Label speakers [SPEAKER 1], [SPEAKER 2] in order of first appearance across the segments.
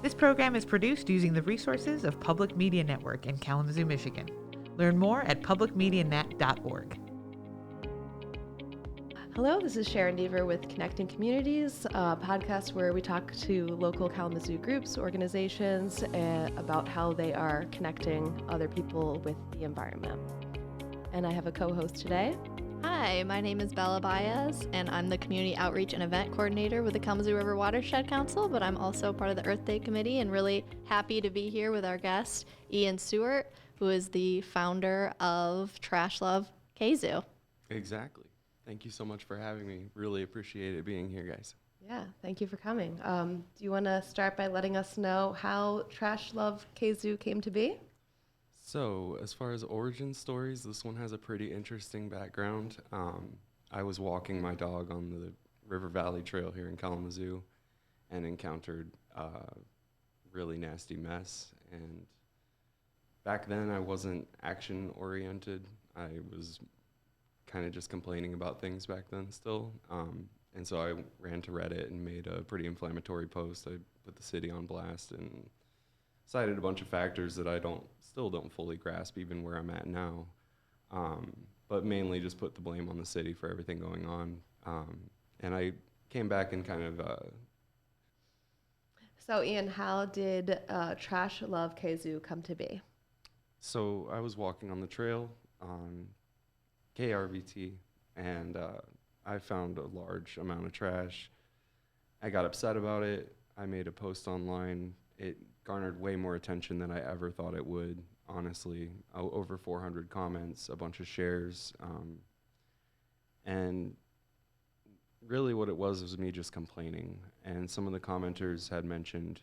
[SPEAKER 1] This program is produced using the resources of Public Media Network in Kalamazoo, Michigan. Learn more at publicmedianet.org.
[SPEAKER 2] Hello, this is Sharon Deaver with Connecting Communities, a podcast where we talk to local Kalamazoo groups, organizations, about how they are connecting other people with the environment. And I have a co-host today.
[SPEAKER 3] Hi, my name is Bella Baez, and I'm the Community Outreach and Event Coordinator with the Kalamazoo River Watershed Council, but I'm also part of the Earth Day Committee and really happy to be here with our guest, Ian Stewart, who is the founder of TrashLoveKzoo.
[SPEAKER 4] Exactly. Thank you so much for having me. Really appreciate it being here, guys.
[SPEAKER 2] Yeah, thank you for coming. Do you want to start by letting us know how TrashLoveKzoo came to be?
[SPEAKER 4] So, as far as origin stories, this one has a pretty interesting background. I was walking my dog on the River Valley Trail here in Kalamazoo and encountered a really nasty mess. And back then, I wasn't action-oriented. I was kind of just complaining about things back then still. And so I ran to Reddit and made a pretty inflammatory post. I put the city on blast and cited a bunch of factors that I still don't fully grasp even where I'm at now. But mainly just put the blame on the city for everything going on. And I came back and kind of...
[SPEAKER 2] So Ian, how did TrashLoveKzoo come to be?
[SPEAKER 4] So I was walking on the trail on KRVT, and I found a large amount of trash. I got upset about it. I made a post online. It garnered way more attention than I ever thought it would, honestly. Over 400 comments, a bunch of shares. And really what it was me just complaining. And some of the commenters had mentioned,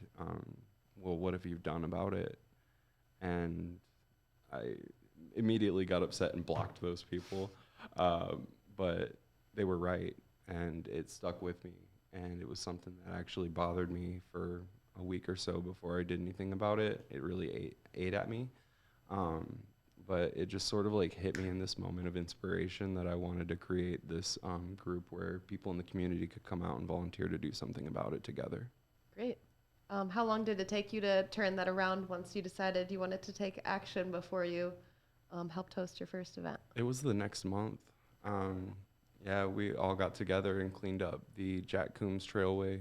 [SPEAKER 4] well, what have you done about it? And I immediately got upset and blocked those people. But they were right, and it stuck with me. And it was something that actually bothered me for a week or so before I did anything about it. It really ate at me. But it just sort of like hit me in this moment of inspiration that I wanted to create this group where people in the community could come out and volunteer to do something about it together.
[SPEAKER 2] Great. How long did it take you to turn that around once you decided you wanted to take action before you helped host your first event?
[SPEAKER 4] It was the next month. Yeah, we all got together and cleaned up the Jack Coombs Trailway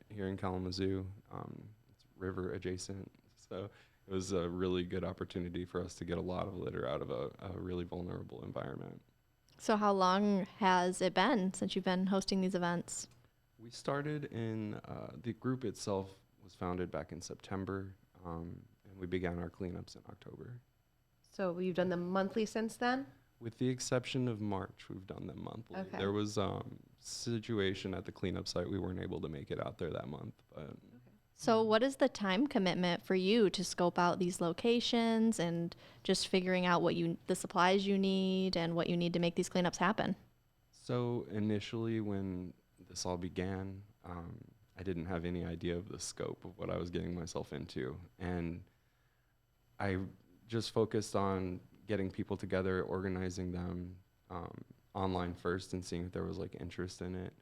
[SPEAKER 4] here in Kalamazoo. It's river adjacent, so it was a really good opportunity for us to get a lot of litter out of a really vulnerable environment.
[SPEAKER 3] So how long has it been since you've been hosting these events?
[SPEAKER 4] We started in, the group itself was founded back in September, and we began our cleanups in October.
[SPEAKER 2] So you've done them monthly since then?
[SPEAKER 4] With the exception of March, we've done them monthly.
[SPEAKER 2] Okay.
[SPEAKER 4] There was situation at the cleanup site. We weren't able to make it out there that month. But
[SPEAKER 3] So what is the time commitment for you to scope out these locations and just figuring out the supplies you need and what you need to make these cleanups happen?
[SPEAKER 4] So initially when this all began, I didn't have any idea of the scope of what I was getting myself into. And I just focused on getting people together, organizing them online first and seeing if there was like interest in it.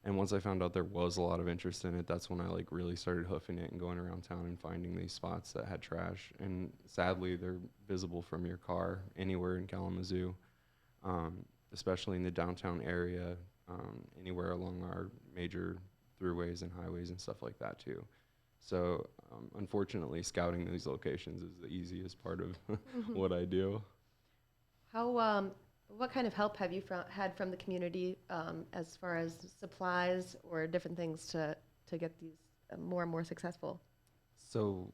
[SPEAKER 4] And once I found out there was a lot of interest in it, that's when I like really started hoofing it and going around town and finding these spots that had trash. And sadly, they're visible from your car anywhere in Kalamazoo, especially in the downtown area, anywhere along our major throughways and highways and stuff like that too. So unfortunately, scouting these locations is the easiest part of what I do.
[SPEAKER 2] What kind of help have you had from the community as far as supplies or different things to get these more and more successful?
[SPEAKER 4] So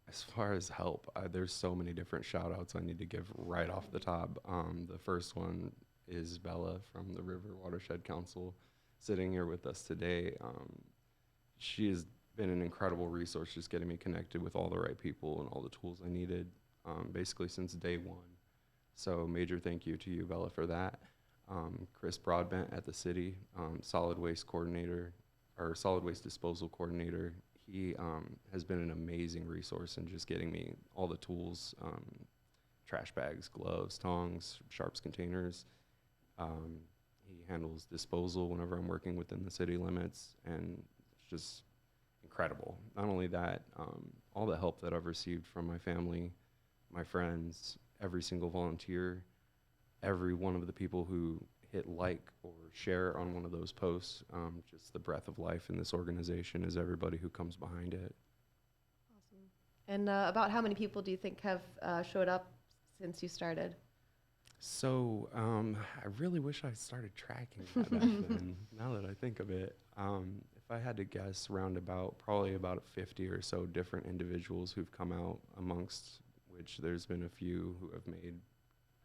[SPEAKER 4] as far as help, there's so many different shout outs I need to give right off the top. The first one is Bella from the River Watershed Council sitting here with us today. She has been an incredible resource just getting me connected with all the right people and all the tools I needed basically since day one. So major thank you to you, Bella, for that. Chris Broadbent at the city, solid waste coordinator, or solid waste disposal coordinator. He has been an amazing resource in just getting me all the tools, trash bags, gloves, tongs, sharps containers. He handles disposal whenever I'm working within the city limits, and it's just incredible. Not only that, all the help that I've received from my family, my friends, every single volunteer, every one of the people who hit like or share on one of those posts, just the breath of life in this organization is everybody who comes behind it.
[SPEAKER 2] Awesome. And about how many people do you think have showed up since you started?
[SPEAKER 4] So I really wish I started tracking that back then, now that I think of it. If I had to guess, probably about 50 or so different individuals who've come out, amongst which there's been a few who have made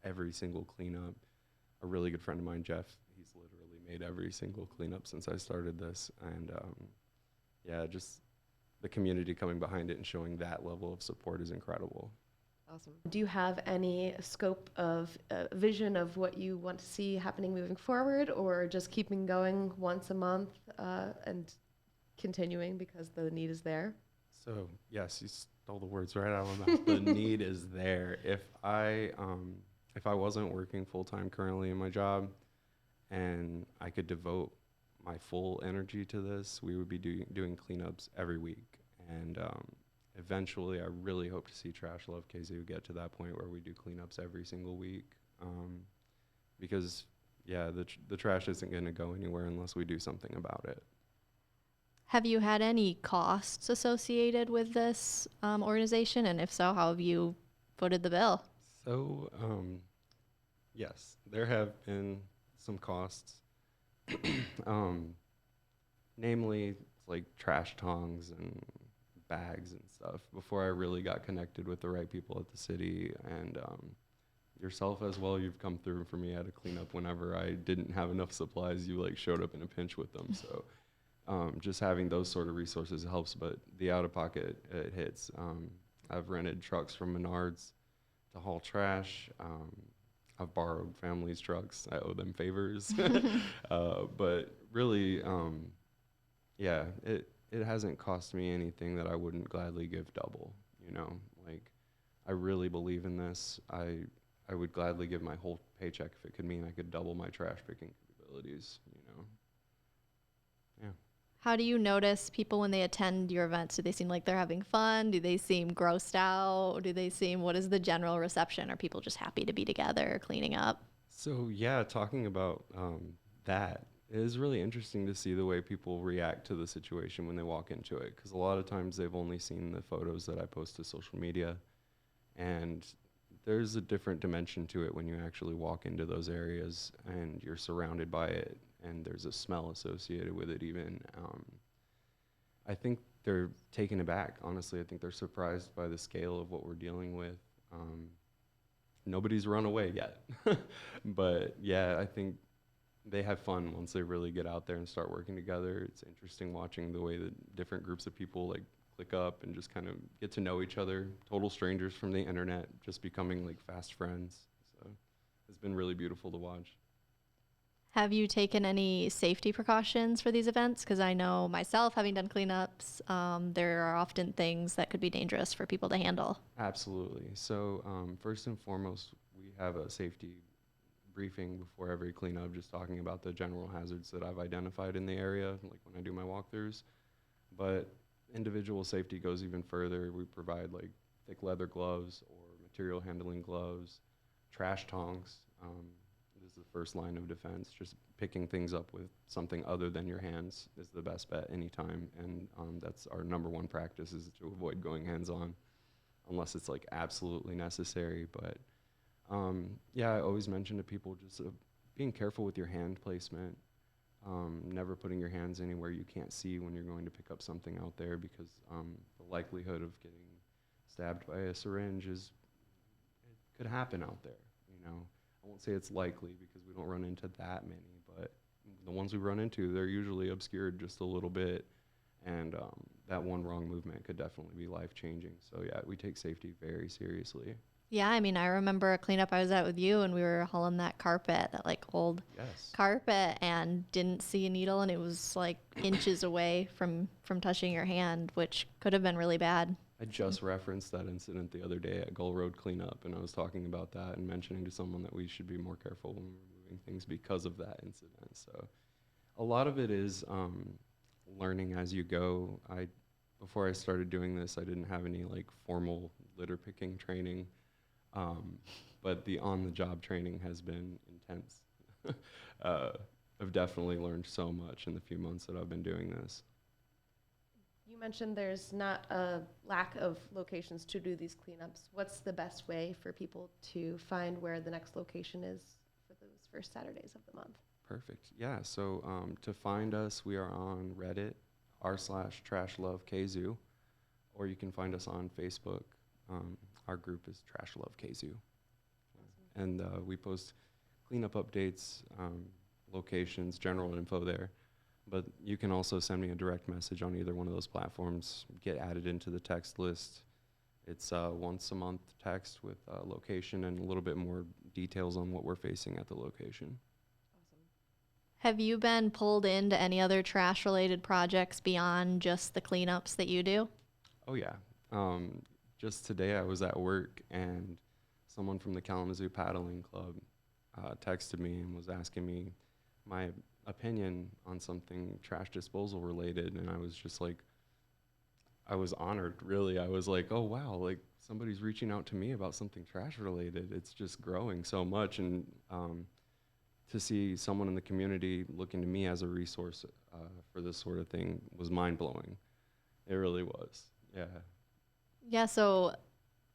[SPEAKER 4] every single cleanup. A really good friend of mine, Jeff, he's literally made every single cleanup since I started this. And yeah, just the community coming behind it and showing that level of support is incredible.
[SPEAKER 2] Awesome. Do you have any scope of vision of what you want to see happening moving forward, or just keeping going once a month and continuing because the need is there?
[SPEAKER 4] So yes, you stole the words right out of my mouth. The need is there. If I wasn't working full time currently in my job, and I could devote my full energy to this, we would be doing cleanups every week. And eventually, I really hope to see TrashLoveKzoo get to that point where we do cleanups every single week. Because yeah, the trash isn't going to go anywhere unless we do something about it.
[SPEAKER 3] Have you had any costs associated with this organization? And if so, how have you footed the bill?
[SPEAKER 4] So, yes, there have been some costs. Namely, like trash tongs and bags and stuff. Before I really got connected with the right people at the city, and yourself as well, you've come through for me at a cleanup whenever I didn't have enough supplies. You like showed up in a pinch with them. So just having those sort of resources helps, but the out-of-pocket, it hits. I've rented trucks from Menards to haul trash. I've borrowed families' trucks. I owe them favors. But really, yeah, it hasn't cost me anything that I wouldn't gladly give double, you know? Like, I really believe in this. I would gladly give my whole paycheck if it could mean I could double my trash picking capabilities, you know? Yeah.
[SPEAKER 3] How do you notice people when they attend your events? Do they seem like they're having fun? Do they seem grossed out? What is the general reception? Are people just happy to be together, cleaning up?
[SPEAKER 4] So yeah, talking about that, it is really interesting to see the way people react to the situation when they walk into it, because a lot of times they've only seen the photos that I post to social media, and there's a different dimension to it when you actually walk into those areas and you're surrounded by it, and there's a smell associated with it even. I think they're taken aback, honestly. I think they're surprised by the scale of what we're dealing with. Nobody's run away yet. But yeah, I think they have fun once they really get out there and start working together. It's interesting watching the way that different groups of people like click up and just kind of get to know each other, total strangers from the internet, just becoming like fast friends. So it's been really beautiful to watch.
[SPEAKER 3] Have you taken any safety precautions for these events? Because I know myself, having done cleanups, there are often things that could be dangerous for people to handle.
[SPEAKER 4] Absolutely. So first and foremost, we have a safety briefing before every cleanup, just talking about the general hazards that I've identified in the area, like when I do my walkthroughs. But individual safety goes even further. We provide like thick leather gloves or material handling gloves, trash tongs. This is the first line of defense. Just picking things up with something other than your hands is the best bet anytime. And that's our number one practice, is to avoid going hands-on unless it's like absolutely necessary. But yeah, I always mention to people just being careful with your hand placement. Never putting your hands anywhere you can't see when you're going to pick up something out there, because the likelihood of getting stabbed by a syringe it could happen out there, you know. I won't say it's likely because we don't run into that many, but the ones we run into, they're usually obscured just a little bit, and that one wrong movement could definitely be life-changing. So yeah, we take safety very seriously.
[SPEAKER 3] Yeah, I mean, I remember a cleanup I was at with you, and we were hauling that carpet, that like old carpet, and didn't see a needle, and it was like inches away from touching your hand, which could have been really bad.
[SPEAKER 4] I just referenced that incident the other day at Gull Road Cleanup, and I was talking about that and mentioning to someone that we should be more careful when we're moving things because of that incident. So a lot of it is learning as you go. I before I started doing this, I didn't have any like formal litter picking training, but the on-the-job training has been intense. I've definitely learned so much in the few months that I've been doing this.
[SPEAKER 2] You mentioned there's not a lack of locations to do these cleanups. What's the best way for people to find where the next location is for those first Saturdays of the month?
[SPEAKER 4] Perfect. Yeah. So to find us, we are on Reddit r/TrashLoveKzoo, or you can find us on Facebook. Our group is TrashLoveKzoo, and we post cleanup updates, locations, general info there. But you can also send me a direct message on either one of those platforms, get added into the text list. It's once a month text with location and a little bit more details on what we're facing at the location.
[SPEAKER 3] Have you been pulled into any other trash-related projects beyond just the cleanups that you do?
[SPEAKER 4] Oh, yeah. Just today I was at work and someone from the Kalamazoo Paddling Club texted me and was asking me my opinion on something trash disposal related, and I was just like, I was honored, really. I was like, oh wow, like somebody's reaching out to me about something trash related. It's just growing so much, and to see someone in the community looking to me as a resource for this sort of thing was mind-blowing. It really was. Yeah.
[SPEAKER 3] Yeah, so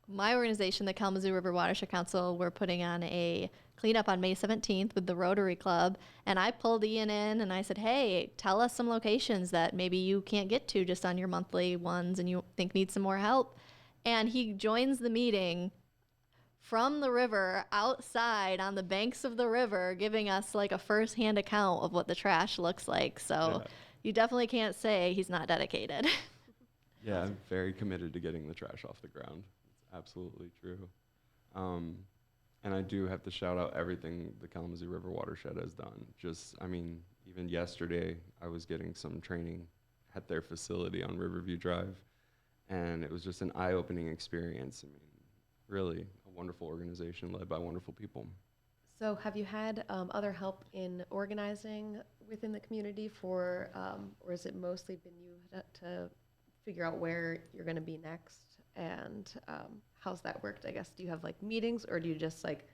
[SPEAKER 3] my organization, the Kalamazoo River Watershed Council, we're putting on a cleanup on May 17th with the Rotary Club. And I pulled Ian in and I said, hey, tell us some locations that maybe you can't get to just on your monthly ones and you think need some more help. And he joins the meeting from the river outside on the banks of the river, giving us like a firsthand account of what the trash looks like. So you definitely can't say he's not dedicated.
[SPEAKER 4] Yeah, I'm very committed to getting the trash off the ground. It's absolutely true. And I do have to shout out everything the Kalamazoo River Watershed has done. Just, I mean, even yesterday, I was getting some training at their facility on Riverview Drive, and it was just an eye-opening experience. I mean, really a wonderful organization led by wonderful people.
[SPEAKER 2] So have you had other help in organizing within the community for, or has it mostly been you to figure out where you're going to be next? And how's that worked? I guess, do you have like meetings, or do you just like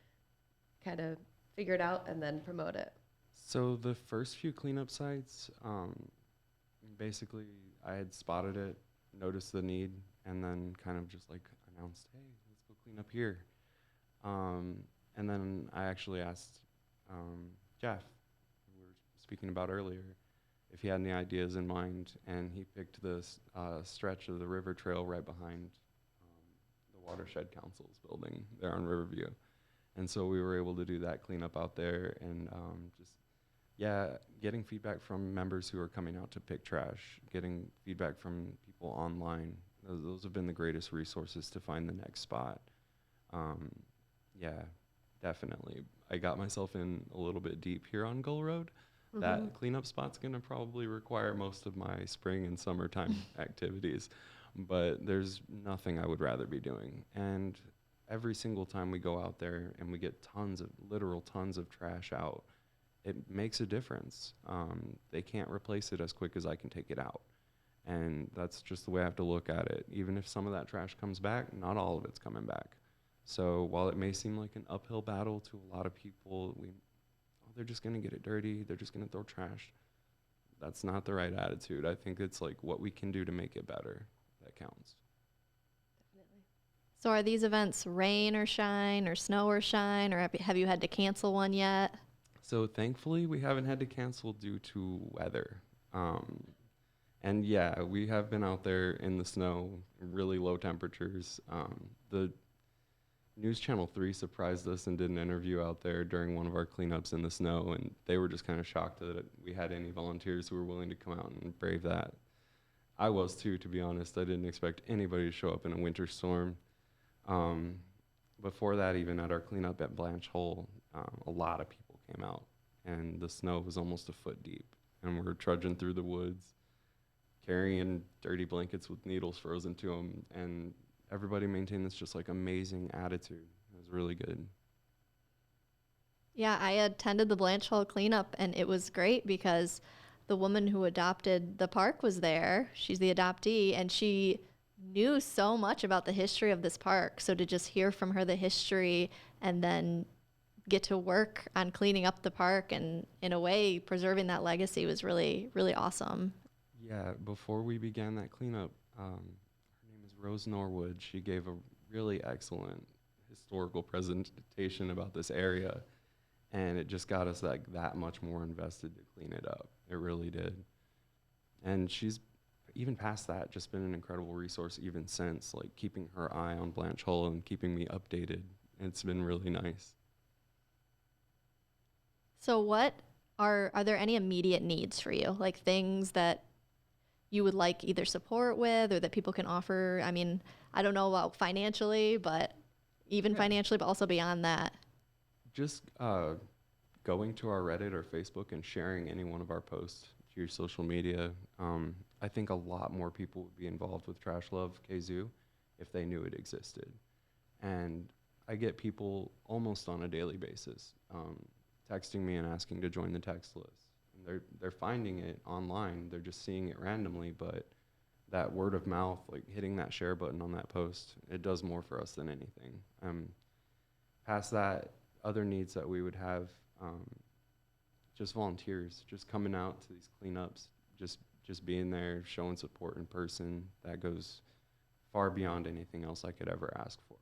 [SPEAKER 2] kind of figure it out and then promote it?
[SPEAKER 4] So the first few cleanup sites, basically I had spotted it, noticed the need, and then kind of just like announced, hey, let's go clean up here. And then I actually asked Jeff, who we were speaking about earlier, if he had any ideas in mind, and he picked this stretch of the river trail right behind the Watershed Council's building there on Riverview. And so we were able to do that cleanup out there, and getting feedback from members who are coming out to pick trash, getting feedback from people online. Those have been the greatest resources to find the next spot. Definitely. I got myself in a little bit deep here on Gull Road. Mm-hmm. That cleanup spot's going to probably require most of my spring and summertime activities, but there's nothing I would rather be doing. And every single time we go out there and we get literal tons of trash out, it makes a difference. They can't replace it as quick as I can take it out. And that's just the way I have to look at it. Even if some of that trash comes back, not all of it's coming back. So while it may seem like an uphill battle to a lot of people, they're just going to get it dirty, they're just going to throw trash. That's not the right attitude. I think it's like what we can do to make it better that counts.
[SPEAKER 2] Definitely.
[SPEAKER 3] So are these events rain or shine or snow or shine, or have you had to cancel one yet?
[SPEAKER 4] So thankfully we haven't had to cancel due to weather. And yeah, we have been out there in the snow, really low temperatures. The News Channel 3 surprised us and did an interview out there during one of our cleanups in the snow, and they were just kind of shocked that we had any volunteers who were willing to come out and brave that. I was too, to be honest. I didn't expect anybody to show up in a winter storm. Before that, even at our cleanup at Blanche Hole, a lot of people came out, and the snow was almost a foot deep, and we're trudging through the woods, carrying dirty blankets with needles frozen to them, and everybody maintained this just like amazing attitude. It was really good.
[SPEAKER 3] Yeah, I attended the Blanche Hole cleanup, and it was great because the woman who adopted the park was there. She's the adoptee, and she knew so much about the history of this park. So to just hear from her the history and then get to work on cleaning up the park and in a way preserving that legacy was really, really awesome.
[SPEAKER 4] Yeah, before we began that cleanup, her name is Rose Norwood. She gave a really excellent historical presentation about this area, and it just got us like that much more invested to clean it up. It really did. And she's even past that just been an incredible resource even since, like keeping her eye on Blanche Hull and keeping me updated. It's been really nice.
[SPEAKER 3] So what are there any immediate needs for you? Like things that you would like either support with or that people can offer? I mean, I don't know about financially, but even financially, but also beyond that.
[SPEAKER 4] Just going to our Reddit or Facebook and sharing any one of our posts to your social media. I think a lot more people would be involved with TrashLoveKzoo if they knew it existed. And I get people almost on a daily basis texting me and asking to join the text list. And they're finding it online. They're just seeing it randomly, but that word of mouth, like hitting that share button on that post, it does more for us than anything. Past that, other needs that we would have, just volunteers, just coming out to these cleanups, just being there, showing support in person. That goes far beyond anything else I could ever ask for.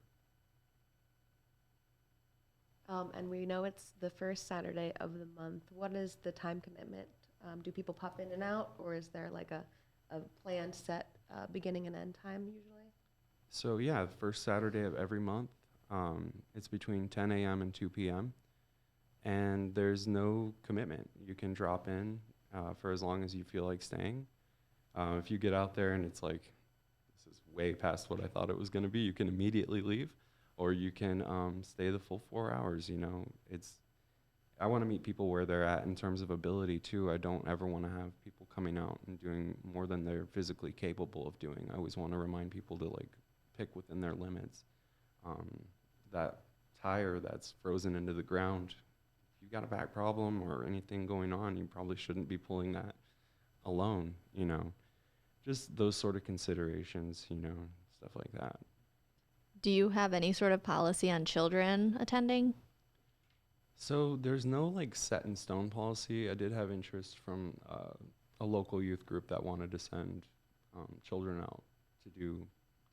[SPEAKER 2] And we know it's the first Saturday of the month. What is the time commitment? Do people pop in and out, or is there like a planned set beginning and end time usually?
[SPEAKER 4] So yeah, the first Saturday of every month, it's between 10 a.m. and 2 p.m. And there's no commitment. You can drop in for as long as you feel like staying. If you get out there and it's like, this is way past what I thought it was going to be, you can immediately leave, or you can stay the full 4 hours. You know, I want to meet people where they're at in terms of ability too. I don't ever want to have people coming out and doing more than they're physically capable of doing. I always want to remind people to like pick within their limits. That tire that's frozen into the ground, if you've got a back problem or anything going on, you probably shouldn't be pulling that alone, you know. Just those sort of considerations, you know, stuff like that.
[SPEAKER 3] Do you have any sort of policy on children attending?
[SPEAKER 4] So there's no like set in stone policy. I did have interest from a local youth group that wanted to send children out to do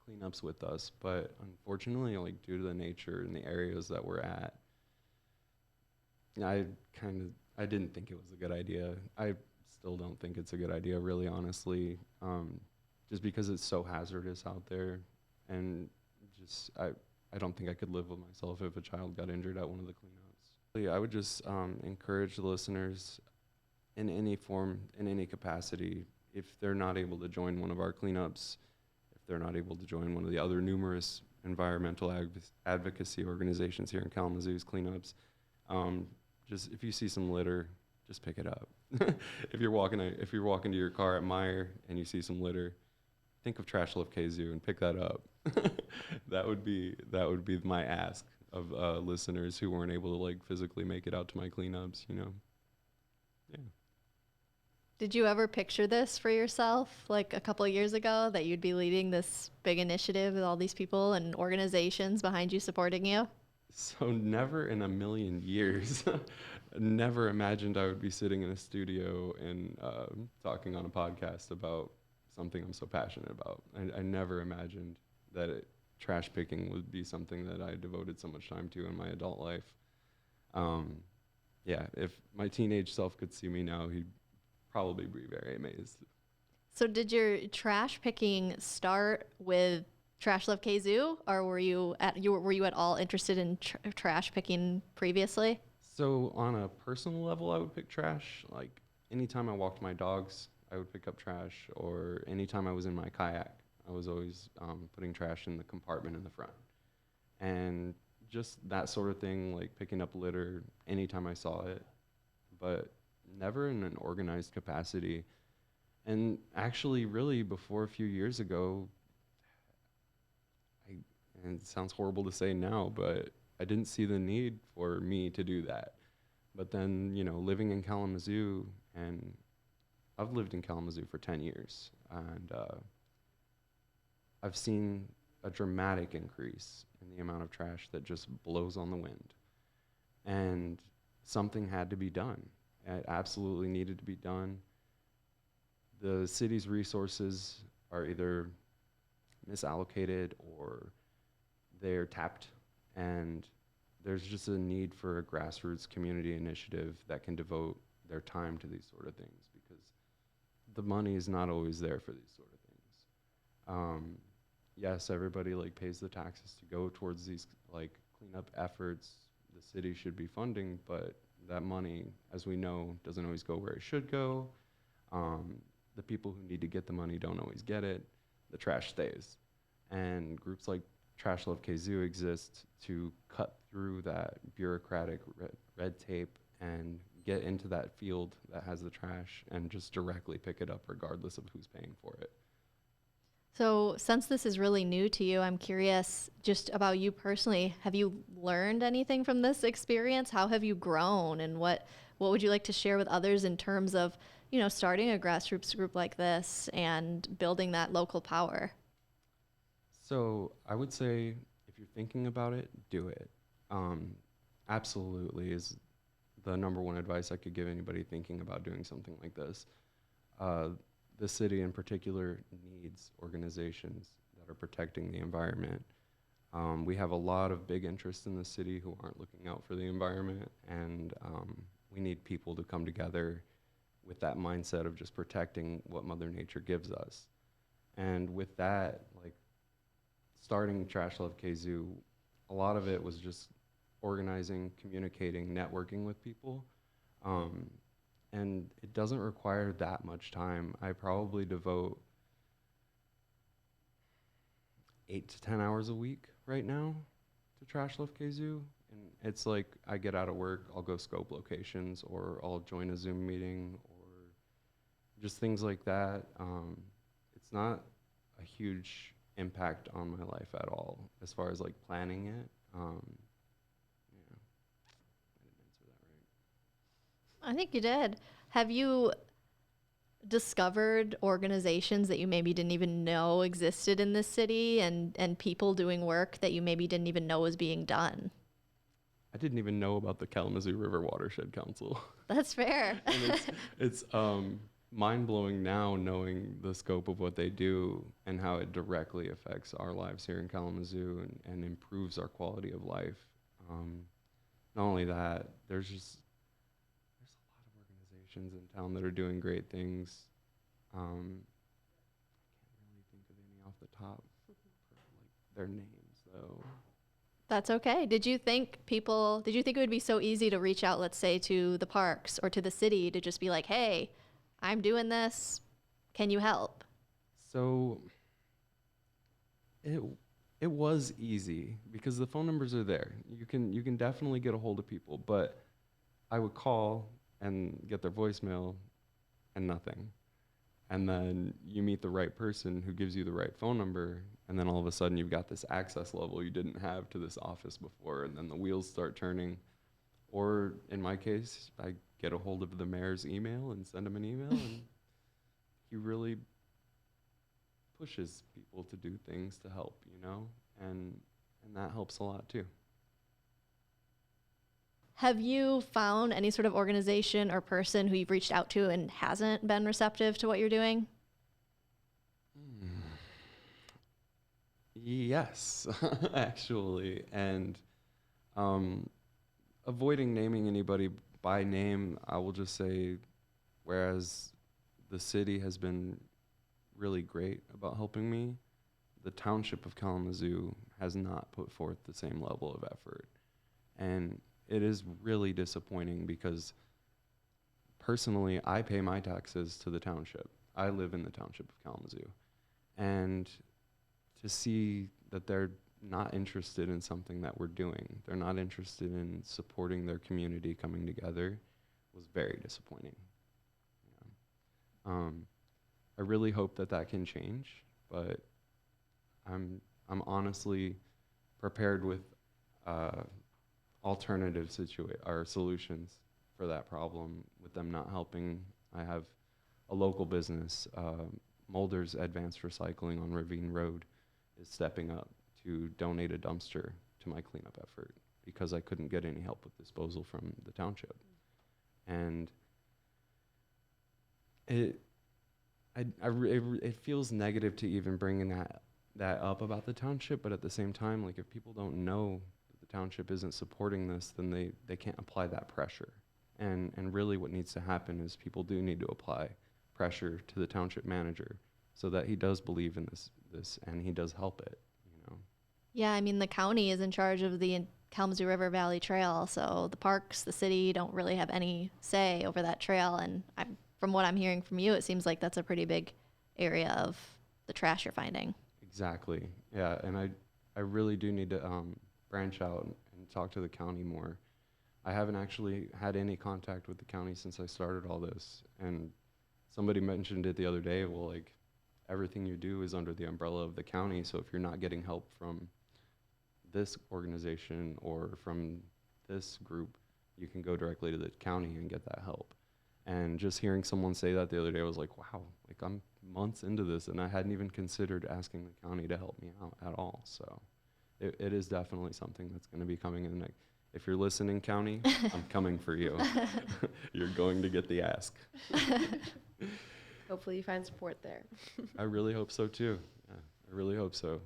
[SPEAKER 4] cleanups with us, but unfortunately, like due to the nature and the areas that we're at, I didn't think it was a good idea. I still don't think it's a good idea, really, honestly, just because it's so hazardous out there, and just I don't think I could live with myself if a child got injured at one of the cleanups. I would just encourage the listeners in any form, in any capacity, if they're not able to join one of our cleanups, if they're not able to join one of the other numerous environmental advocacy organizations here in Kalamazoo's cleanups, just if you see some litter, just pick it up. If you're walking to your car at Meyer and you see some litter, think of TrashLoveKzoo and pick that up. That would be my ask of listeners who weren't able to like physically make it out to my cleanups, you know. Yeah.
[SPEAKER 3] Did you ever picture this for yourself, like a couple of years ago, that you'd be leading this big initiative with all these people and organizations behind you supporting you?
[SPEAKER 4] So never in a million years, never imagined I would be sitting in a studio and talking on a podcast about something I'm so passionate about. I never imagined that trash picking would be something that I devoted so much time to in my adult life. Yeah, if my teenage self could see me now, he'd probably be very amazed.
[SPEAKER 3] So did your trash picking start with TrashLoveKzoo, or were you at all interested in trash picking previously?
[SPEAKER 4] So on a personal level, I would pick trash. Like anytime I walked my dogs, I would pick up trash, or anytime I was in my kayak, I was always putting trash in the compartment in the front. And just that sort of thing, like picking up litter anytime I saw it, but never in an organized capacity. And actually, really, before a few years ago, and it sounds horrible to say now, but I didn't see the need for me to do that. But then, you know, living in Kalamazoo and I've lived in Kalamazoo for 10 years, and I've seen a dramatic increase in the amount of trash that just blows on the wind. And something had to be done. It absolutely needed to be done. The city's resources are either misallocated or they're tapped, and there's just a need for a grassroots community initiative that can devote their time to these sort of things, because the money is not always there for these sort of things. Yes, everybody like pays the taxes to go towards these like cleanup efforts the city should be funding, but that money, as we know, doesn't always go where it should go. The people who need to get the money don't always get it. The trash stays. And groups like TrashLoveKzoo exist to cut through that bureaucratic red tape and get into that field that has the trash and just directly pick it up regardless of who's paying for it.
[SPEAKER 3] So, since this is really new to you, I'm curious just about you personally. Have you learned anything from this experience? How have you grown, and what would you like to share with others in terms of, starting a grassroots group like this and building that local power?
[SPEAKER 4] So I would say if you're thinking about it, do it. Absolutely is the number one advice I could give anybody thinking about doing something like this. The city in particular needs organizations that are protecting the environment. We have a lot of big interests in the city who aren't looking out for the environment, and we need people to come together with that mindset of just protecting what Mother Nature gives us. And with that, like starting TrashLoveKzoo, a lot of it was just organizing, communicating, networking with people. And it doesn't require that much time. I probably devote 8 to 10 hours a week right now to TrashLoveKzoo. And it's like I get out of work, I'll go scope locations, or I'll join a Zoom meeting, or just things like that. It's not a huge impact on my life at all as far as like planning it. Yeah, I didn't answer that right.
[SPEAKER 3] I think you did. Have you discovered organizations that you maybe didn't even know existed in this city, and people doing work that you maybe didn't even know was being done?
[SPEAKER 4] I didn't even know about the Kalamazoo River Watershed Council.
[SPEAKER 3] That's fair.
[SPEAKER 4] And it's mind-blowing now knowing the scope of what they do and how it directly affects our lives here in Kalamazoo and improves our quality of life. Not only that, there's a lot of organizations in town that are doing great things. I can't really think of any off the top, like their names though.
[SPEAKER 3] That's okay. Did you think it would be so easy to reach out, let's say, to the parks or to the city to just be like, hey, I'm doing this, can you help?
[SPEAKER 4] So it was easy because the phone numbers are there. You can definitely get a hold of people, but I would call and get their voicemail and nothing. And then you meet the right person who gives you the right phone number, and then all of a sudden you've got this access level you didn't have to this office before, and then the wheels start turning. Or in my case, I get a hold of the mayor's email and send him an email, and he really pushes people to do things to help, and that helps a lot too.
[SPEAKER 3] Have you found any sort of organization or person who you've reached out to and hasn't been receptive to what you're doing?
[SPEAKER 4] Yes, actually. And avoiding naming anybody by name, I will just say, whereas the city has been really great about helping me, the township of Kalamazoo has not put forth the same level of effort. And it is really disappointing because personally, I pay my taxes to the township. I live in the township of Kalamazoo. And to see that they're not interested in something that we're doing, they're not interested in supporting their community coming together, was very disappointing. Yeah. I really hope that can change, but I'm honestly prepared with alternative solutions for that problem. With them not helping, I have a local business, Mulder's Advanced Recycling on Ravine Road, is stepping up to donate a dumpster to my cleanup effort because I couldn't get any help with disposal from the township. And it feels negative to even bringing that up about the township, but at the same time, like if people don't know that the township isn't supporting this, then they can't apply that pressure. And really what needs to happen is people do need to apply pressure to the township manager so that he does believe in this and he does help it, you know.
[SPEAKER 3] Yeah, I mean, the county is in charge of the Kalamazoo River Valley Trail, so the parks, the city don't really have any say over that trail. And from what I'm hearing from you, it seems like that's a pretty big area of the trash you're finding.
[SPEAKER 4] Exactly. Yeah, and I really do need to branch out and talk to the county more. I haven't actually had any contact with the county since I started all this, and somebody mentioned it the other day. Well, like everything you do is under the umbrella of the county, so if you're not getting help from this organization or from this group, you can go directly to the county and get that help. And just hearing someone say that the other day, I was like, wow, like I'm months into this and I hadn't even considered asking the county to help me out at all. So it is definitely something that's going to be coming in. Like, if you're listening, county, I'm coming for you. You're going to get the ask.
[SPEAKER 2] Hopefully you find support there.
[SPEAKER 4] I really hope so too. Yeah, I really hope so.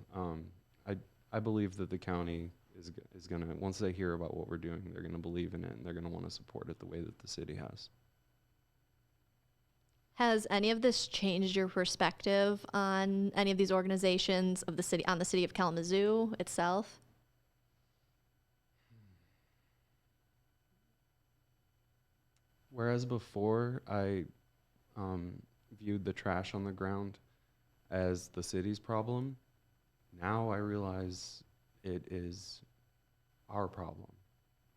[SPEAKER 4] I believe that the county is going to, once they hear about what we're doing, they're going to believe in it and they're going to want to support it the way that the city has.
[SPEAKER 3] Has any of this changed your perspective on any of these organizations of the city, on the city of Kalamazoo itself?
[SPEAKER 4] Whereas before, I viewed the trash on the ground as the city's problem, now I realize it is our problem.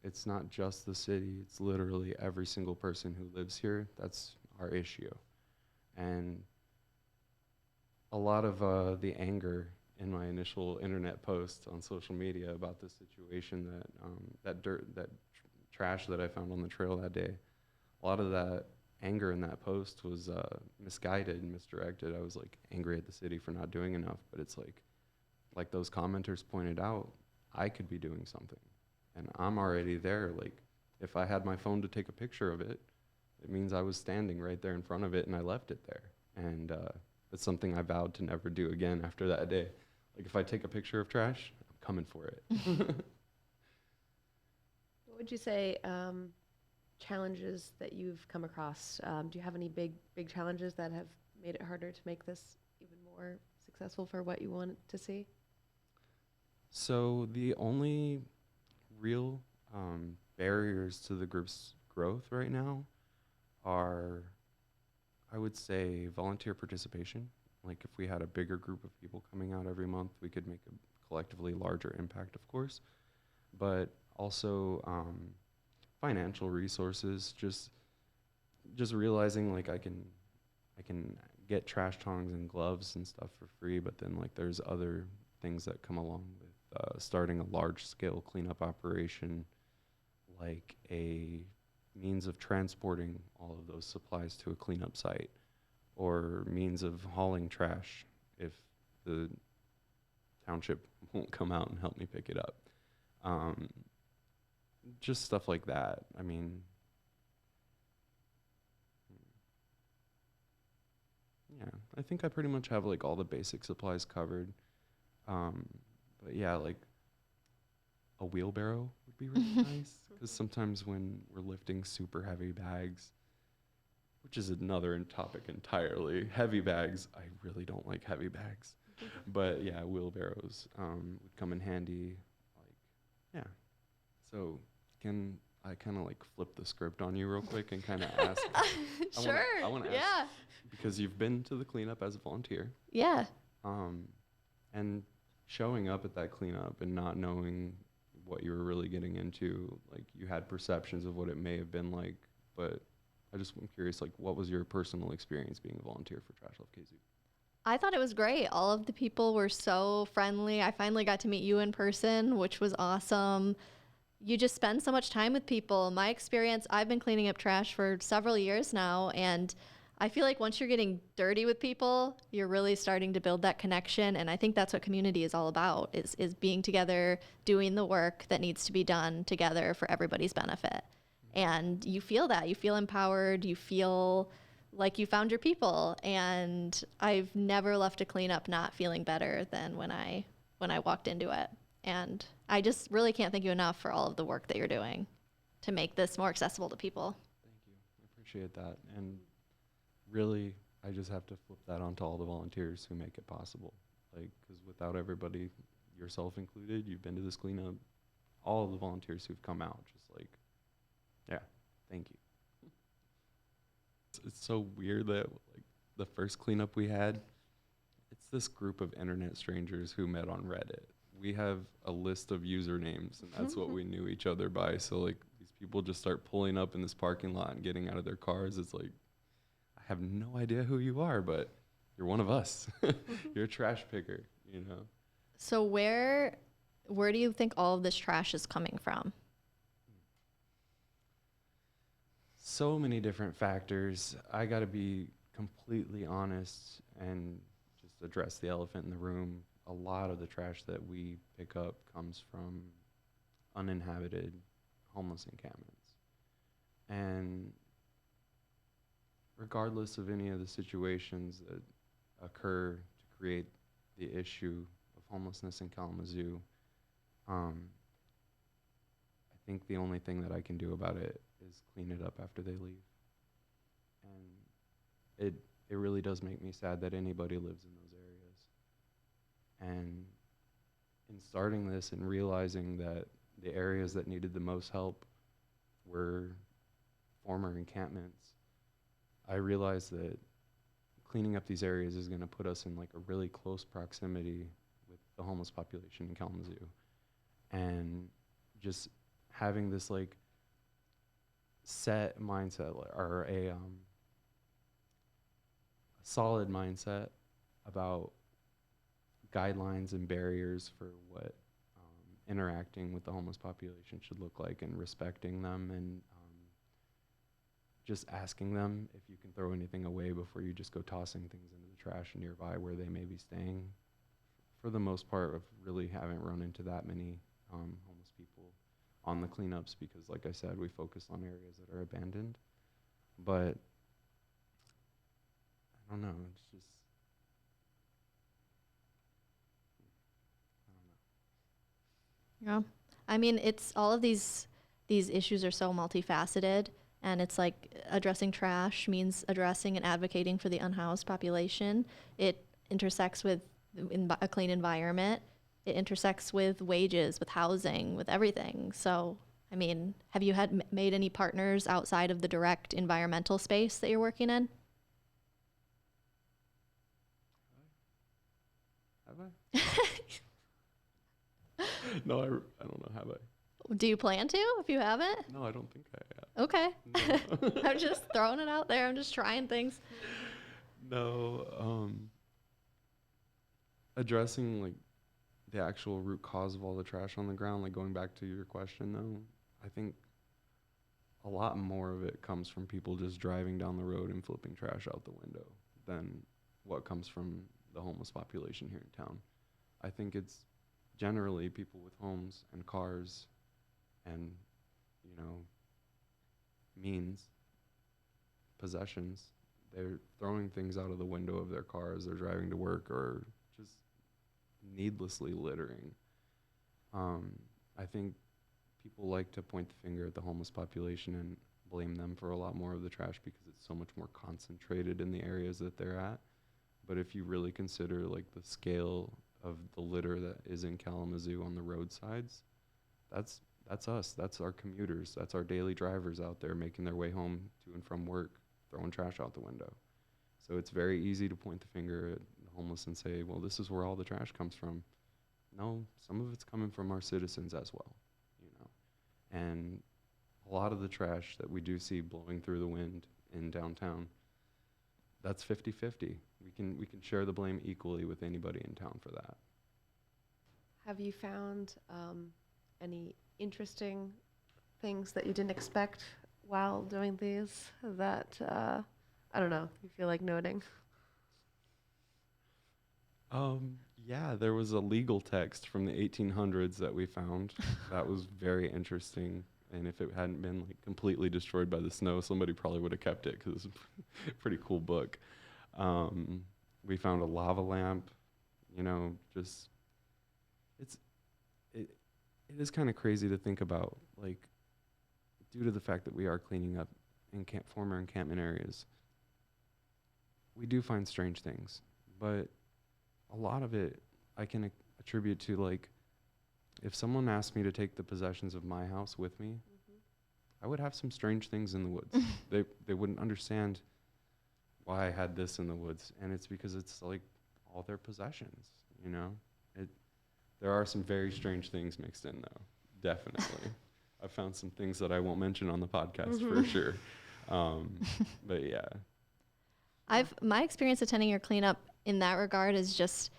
[SPEAKER 4] It's not just the city, it's literally every single person who lives here. That's our issue. And a lot of the anger in my initial internet post on social media about this situation, that trash that I found on the trail that day, a lot of that anger in that post was misguided and misdirected. I was like angry at the city for not doing enough, but it's like those commenters pointed out, I could be doing something, and I'm already there. Like, if I had my phone to take a picture of it, it means I was standing right there in front of it and I left it there. And it's something I vowed to never do again after that day. Like, if I take a picture of trash, I'm coming for it.
[SPEAKER 2] What would you say challenges that you've come across? Do you have any big challenges that have made it harder to make this even more successful for what you want to see?
[SPEAKER 4] So the only real barriers to the group's growth right now are, I would say, volunteer participation. Like, if we had a bigger group of people coming out every month, we could make a collectively larger impact, of course. But also financial resources, just realizing like I can get trash tongs and gloves and stuff for free, but then like there's other things that come along with starting a large scale cleanup operation, like a means of transporting all of those supplies to a cleanup site, or means of hauling trash if the township won't come out and help me pick it up. Just stuff like that. I mean, yeah, I think I pretty much have like all the basic supplies covered. But yeah, like a wheelbarrow would be really nice, because sometimes when we're lifting super heavy bags, which is another topic entirely, heavy bags, I really don't like heavy bags. But yeah, wheelbarrows would come in handy. Like, yeah. So can I kind of like flip the script on you real quick and kind of ask?
[SPEAKER 3] Sure.
[SPEAKER 4] I want to ask, because you've been to the cleanup as a volunteer.
[SPEAKER 3] Yeah.
[SPEAKER 4] And showing up at that cleanup and not knowing what you were really getting into, like you had perceptions of what it may have been like, but I'm curious, like, what was your personal experience being a volunteer for TrashLoveKzoo?
[SPEAKER 3] I thought it was great. All of the people were so friendly. I finally got to meet you in person, which was awesome. You just spend so much time with people. My experience, I've been cleaning up trash for several years now, and I feel like once you're getting dirty with people, you're really starting to build that connection. And I think that's what community is all about, is being together, doing the work that needs to be done together for everybody's benefit. And you feel that. You feel empowered. You feel like you found your people. And I've never left a cleanup not feeling better than when I walked into it. And I just really can't thank you enough for all of the work that you're doing to make this more accessible to people.
[SPEAKER 4] Thank you. I appreciate that. And really, I just have to flip that onto all the volunteers who make it possible. Like, because without everybody, yourself included, you've been to this cleanup, all of the volunteers who've come out, just like, yeah, thank you. It's so weird that like the first cleanup we had, it's this group of internet strangers who met on Reddit. We have a list of usernames, and that's what we knew each other by. So like these people just start pulling up in this parking lot and getting out of their cars. It's like, I have no idea who you are, but you're one of us. You're a trash picker, you know?
[SPEAKER 3] So where do you think all of this trash is coming from?
[SPEAKER 4] So many different factors. I got to be completely honest and just address the elephant in the room. A lot of the trash that we pick up comes from uninhabited homeless encampments. And regardless of any of the situations that occur to create the issue of homelessness in Kalamazoo, I think the only thing that I can do about it is clean it up after they leave. And it really does make me sad that anybody lives in those areas. And in starting this and realizing that the areas that needed the most help were former encampments, I realized that cleaning up these areas is going to put us in like a really close proximity with the homeless population in Kalamazoo. And just having this like set mindset or a solid mindset about guidelines and barriers for what interacting with the homeless population should look like, and respecting them, and just asking them if you can throw anything away before you just go tossing things into the trash nearby where they may be staying. For the most part, I really haven't run into that many homeless people on the cleanups because, like I said, we focus on areas that are abandoned. But I don't know, it's just, I don't know.
[SPEAKER 3] Yeah. I mean, it's all of these issues are so multifaceted, and it's like addressing trash means addressing and advocating for the unhoused population. It intersects with a clean environment. It intersects with wages, with housing, with everything. So, I mean, have you made any partners outside of the direct environmental space that you're working in?
[SPEAKER 4] Have I? No, I don't know, have I?
[SPEAKER 3] Do you plan to if you haven't?
[SPEAKER 4] No, I don't think I have.
[SPEAKER 3] Okay.
[SPEAKER 4] No.
[SPEAKER 3] I'm just throwing it out there. I'm just trying things.
[SPEAKER 4] No, addressing like the actual root cause of all the trash on the ground, like going back to your question though, I think a lot more of it comes from people just driving down the road and flipping trash out the window than what comes from the homeless population here in town. I think it's generally people with homes and cars and, you know, means, possessions. They're throwing things out of the window of their cars, they're driving to work, or just needlessly littering. I think people like to point the finger at the homeless population and blame them for a lot more of the trash because it's so much more concentrated in the areas that they're at. But if you really consider like the scale of the litter that is in Kalamazoo on the roadsides, that's us. That's our commuters. That's our daily drivers out there making their way home to and from work, throwing trash out the window. So it's very easy to point the finger at the homeless and say, well, this is where all the trash comes from. No, some of it's coming from our citizens as well, you know. And a lot of the trash that we do see blowing through the wind in downtown, that's 50-50. We can share the blame equally with anybody in town for that.
[SPEAKER 2] Have you found any interesting things that you didn't expect while doing these that I don't know. You feel like noting?
[SPEAKER 4] Yeah, there was a legal text from the 1800s that we found. That was very interesting. And if it hadn't been like completely destroyed by the snow, somebody probably would have kept it because it's a pretty cool book. We found a lava lamp, just it's it it is kind of crazy to think about, like, due to the fact that we are cleaning up former encampment areas. We do find strange things, but a lot of it I can attribute to, like, if someone asked me to take the possessions of my house with me, I would have some strange things in the woods. They wouldn't understand why I had this in the woods, and it's because it's like all their possessions, you know? There are some very strange things mixed in, though, definitely. I found some things that I won't mention on the podcast for sure. But yeah.
[SPEAKER 3] My experience attending your cleanup in that regard is just,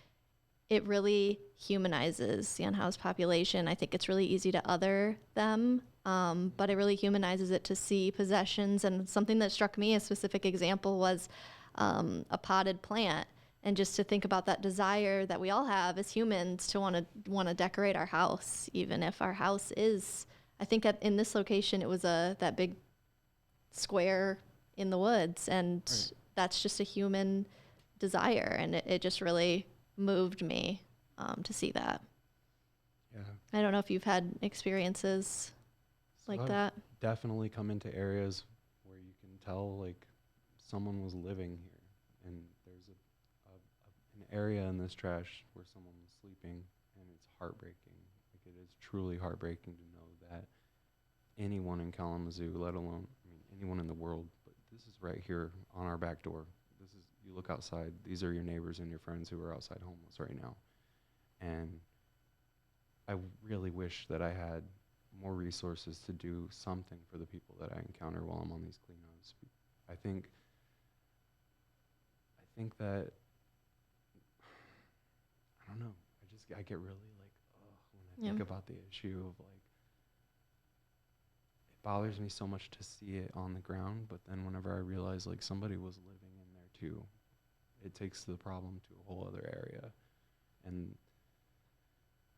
[SPEAKER 3] it really humanizes the unhoused population. I think it's really easy to other them, but it really humanizes it to see possessions. And something that struck me, a specific example, was a potted plant. And just to think about that desire that we all have as humans to want to decorate our house, even if our house is, I think in this location it was that big square in the woods, and
[SPEAKER 4] Right.
[SPEAKER 3] That's just a human desire, and it just really moved me to see that.
[SPEAKER 4] Yeah.
[SPEAKER 3] I don't know if you've had experiences
[SPEAKER 4] So
[SPEAKER 3] like
[SPEAKER 4] I've
[SPEAKER 3] that.
[SPEAKER 4] definitely come into areas where you can tell, like, someone was living here, and there's an area in this trash where someone was sleeping, and it's heartbreaking. Like, it is truly heartbreaking to know that anyone in Kalamazoo, let alone, anyone in the world, but this is right here on our back door. You look outside, these are your neighbors and your friends who are outside homeless right now. And I really wish that I had more resources to do something for the people that I encounter while I'm on these cleanups. I think that, I don't know, I get really, like, when I think about the issue of, like, it bothers me so much to see it on the ground, but then whenever I realize, like, somebody was living in there too, it takes the problem to a whole other area. And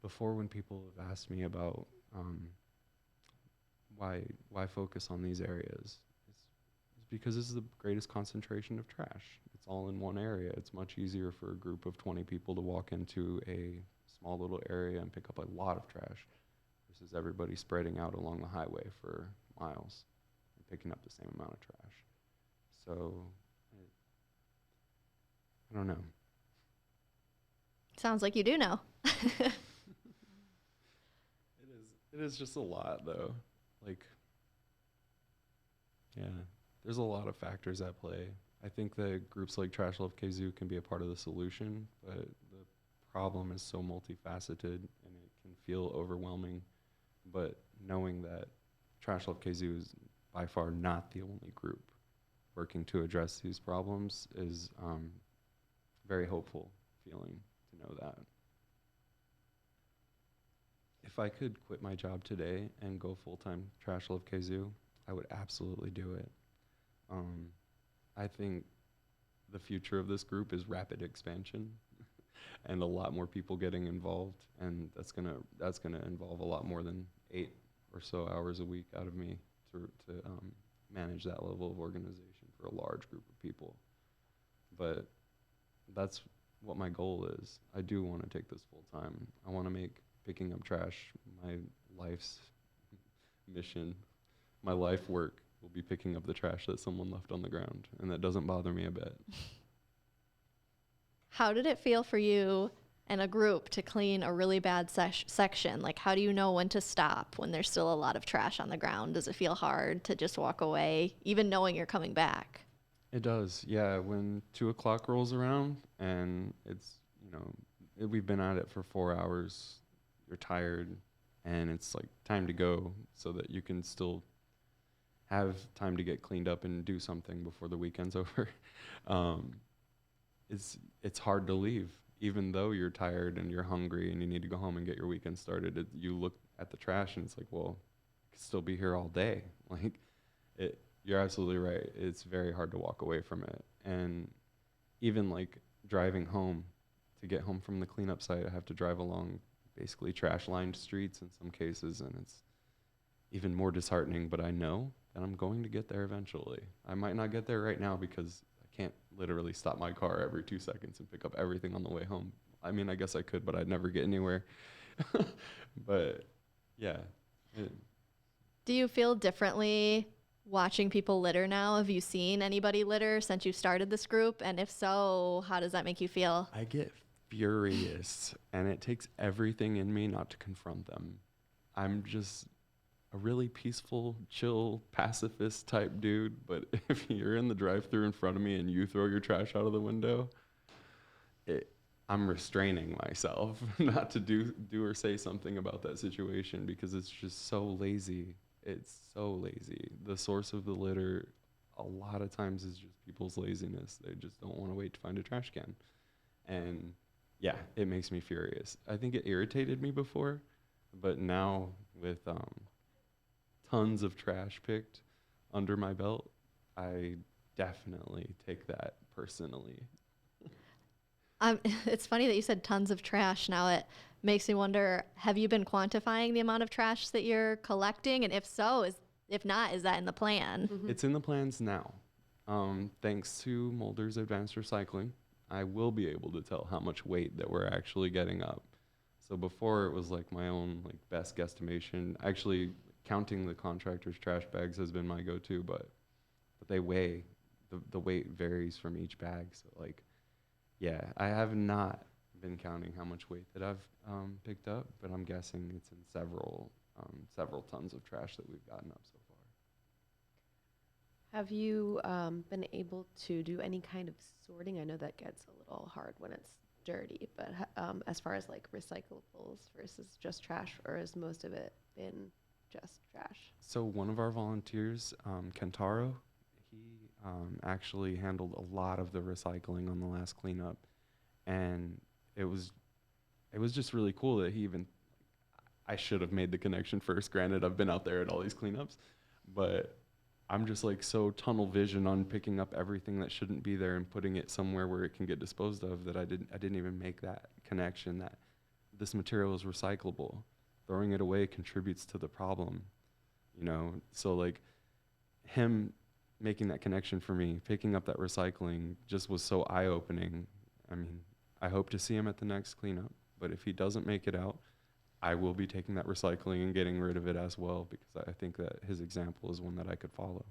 [SPEAKER 4] before, when people have asked me about why focus on these areas, it's because this is the greatest concentration of trash. It's all in one area. It's much easier for a group of 20 people to walk into a small little area and pick up a lot of trash versus everybody spreading out along the highway for miles and picking up the same amount of trash. So, I don't know.
[SPEAKER 3] Sounds like you do know.
[SPEAKER 4] It is just a lot, though. Like, yeah, there's a lot of factors at play. I think that groups like TrashLoveKzoo can be a part of the solution, but the problem is so multifaceted and it can feel overwhelming. But knowing that TrashLoveKzoo is by far not the only group working to address these problems is very hopeful feeling to know that. If I could quit my job today and go full-time TrashLoveKzoo, I would absolutely do it. I think the future of this group is rapid expansion and a lot more people getting involved, and that's gonna involve a lot more than 8 or so hours a week out of me to manage that level of organization for a large group of people. But that's what my goal is. I do want to take this full time. I want to make picking up trash my life's mission. My life work will be picking up the trash that someone left on the ground, and that doesn't bother me a bit.
[SPEAKER 3] How did it feel for you and a group to clean a really bad section? Like, how do you know when to stop when there's still a lot of trash on the ground? Does it feel hard to just walk away, even knowing you're coming back?
[SPEAKER 4] It does, yeah. When 2 o'clock rolls around and it's, we've been at it for 4 hours, you're tired, and it's like time to go so that you can still have time to get cleaned up and do something before the weekend's over. It's hard to leave, even though you're tired and you're hungry and you need to go home and get your weekend started. You look at the trash and it's like, well, I could still be here all day. Like, You're absolutely right. It's very hard to walk away from it. And even like driving home, to get home from the cleanup site, I have to drive along basically trash lined streets in some cases. And it's even more disheartening, but I know that I'm going to get there eventually. I might not get there right now because I can't literally stop my car every 2 seconds and pick up everything on the way home. I mean, I guess I could, but I'd never get anywhere. But yeah.
[SPEAKER 3] Do you feel differently watching people litter now? Have you seen anybody litter since you started this group? And if so, how does that make you feel?
[SPEAKER 4] I get furious, and it takes everything in me not to confront them. I'm just a really peaceful, chill, pacifist type dude, but if you're in the drive-thru in front of me and you throw your trash out of the window, I'm restraining myself not to do or say something about that situation because it's just so lazy. It's so lazy. The source of the litter a lot of times is just people's laziness. They just don't want to wait to find a trash can. And yeah, it makes me furious. I think it irritated me before, but now with tons of trash picked under my belt, I definitely take that personally.
[SPEAKER 3] It's funny that you said tons of trash. Now it makes me wonder, have you been quantifying the amount of trash that you're collecting? And if so, if not, is that in the plan?
[SPEAKER 2] Mm-hmm.
[SPEAKER 4] It's in the plans now. Thanks to Mulder's Advanced Recycling, I will be able to tell how much weight that we're actually getting up. So before it was like my own like best guesstimation. Actually, counting the contractor's trash bags has been my go-to, but they weigh, the weight varies from each bag. So like, yeah, I have not been counting how much weight that I've picked up, but I'm guessing it's in several tons of trash that we've gotten up so far.
[SPEAKER 2] Have you been able to do any kind of sorting? I know that gets a little hard when it's dirty, but as far as like recyclables versus just trash, or has most of it been just trash?
[SPEAKER 4] So one of our volunteers, Kentaro, he actually handled a lot of the recycling on the last cleanup, and it was just really cool that he even. I should have made the connection first. Granted, I've been out there at all these cleanups, but I'm just like so tunnel vision on picking up everything that shouldn't be there and putting it somewhere where it can get disposed of that I didn't even make that connection that this material is recyclable. Throwing it away contributes to the problem, you know? So like him making that connection for me, picking up that recycling just was so eye-opening. I mean, I hope to see him at the next cleanup, but if he doesn't make it out, I will be taking that recycling and getting rid of it as well because I think that his example is one that I could follow.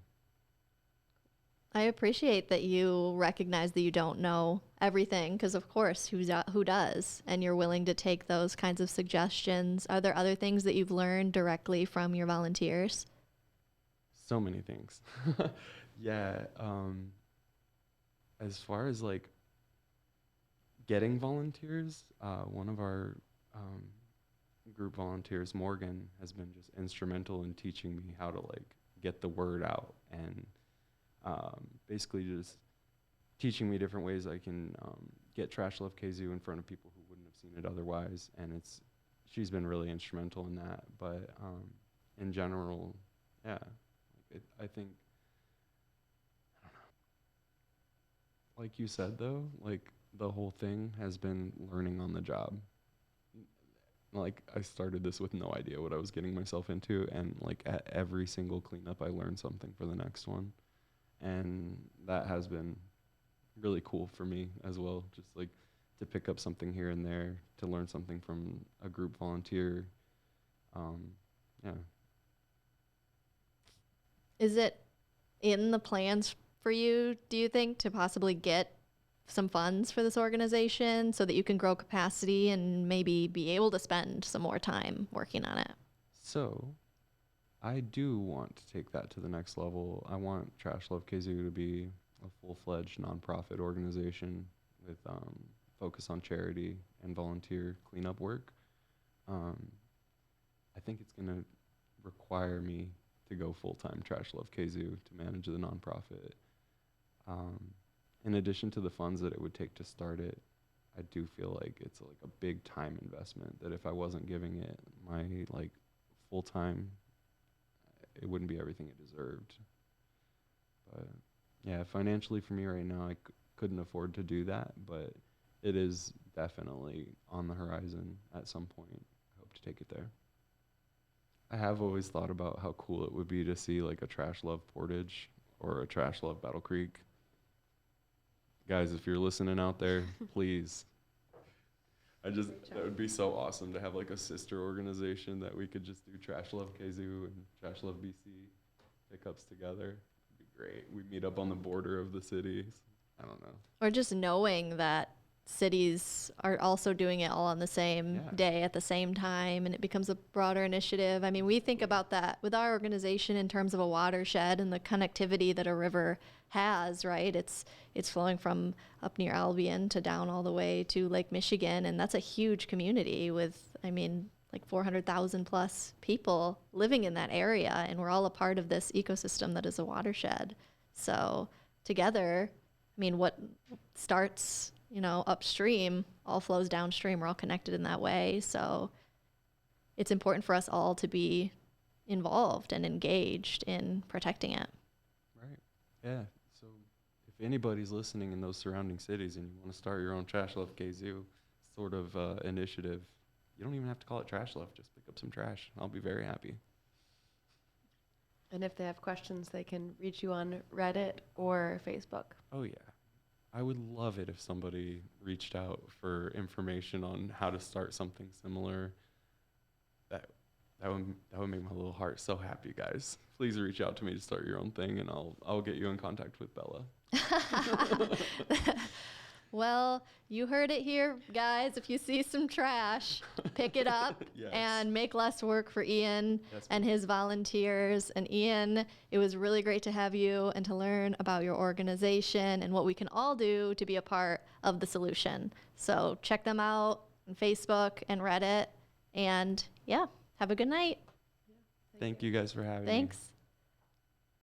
[SPEAKER 3] I appreciate that you recognize that you don't know everything because, of course, who does? And you're willing to take those kinds of suggestions. Are there other things that you've learned directly from your volunteers?
[SPEAKER 4] So many things. Yeah. As far as like getting volunteers, one of our group volunteers, Morgan, has been just instrumental in teaching me how to like get the word out and basically just teaching me different ways I can get TrashLoveKzoo in front of people who wouldn't have seen it otherwise. And she's been really instrumental in that. But in general, yeah, I think, I don't know. Like you said though, like the whole thing has been learning on the job. Like I started this with no idea what I was getting myself into, and like at every single cleanup I learned something for the next one, and that has been really cool for me as well, just like to pick up something here and there, to learn something from a group volunteer. Yeah.
[SPEAKER 3] Is it in the plans for you, do you think, to possibly get some funds for this organization so that you can grow capacity and maybe be able to spend some more time working on it?
[SPEAKER 4] So I do want to take that to the next level. I want TrashLoveKzoo to be a full-fledged nonprofit organization with focus on charity and volunteer cleanup work. I think it's going to require me to go full-time TrashLoveKzoo to manage the nonprofit. In addition to the funds that it would take to start it, I do feel like it's like a big time investment that if I wasn't giving it my like full time, it wouldn't be everything it deserved. But yeah, financially for me right now, I couldn't afford to do that, but it is definitely on the horizon at some point. I hope to take it there. I have always thought about how cool it would be to see like a Trash Love Portage or a Trash Love Battle Creek. Guys, if you're listening out there, please. That would be so awesome to have like a sister organization that we could just do TrashLoveKzoo and TrashLove BC pickups together. It'd be great. We meet up on the border of the cities. I don't know.
[SPEAKER 3] Or just knowing that cities are also doing it all on the same day at the same time, and it becomes a broader initiative. I mean, we think about that with our organization in terms of a watershed and the connectivity that a river has, right? It's flowing from up near Albion to down all the way to Lake Michigan, and that's a huge community with, I mean, like 400,000 plus people living in that area, and we're all a part of this ecosystem that is a watershed. So together, I mean, what starts, upstream all flows downstream. We're all connected in that way. So it's important for us all to be involved and engaged in protecting it.
[SPEAKER 4] Right. Yeah. So if anybody's listening in those surrounding cities and you want to start your own TrashLoveKzoo sort of initiative, you don't even have to call it Trash Love. Just pick up some trash. I'll be very happy.
[SPEAKER 2] And if they have questions, they can reach you on Reddit or Facebook.
[SPEAKER 4] Oh, yeah. I would love it if somebody reached out for information on how to start something similar. That would make my little heart so happy, guys. Please reach out to me to start your own thing, and I'll get you in contact with Bella.
[SPEAKER 3] Well, you heard it here, guys. If you see some trash, pick it up and make less work for Ian and his volunteers. And Ian, it was really great to have you and to learn about your organization and what we can all do to be a part of the solution. So check them out on Facebook and Reddit. And yeah, have a good night.
[SPEAKER 4] Thank you guys for having me.
[SPEAKER 3] Thanks.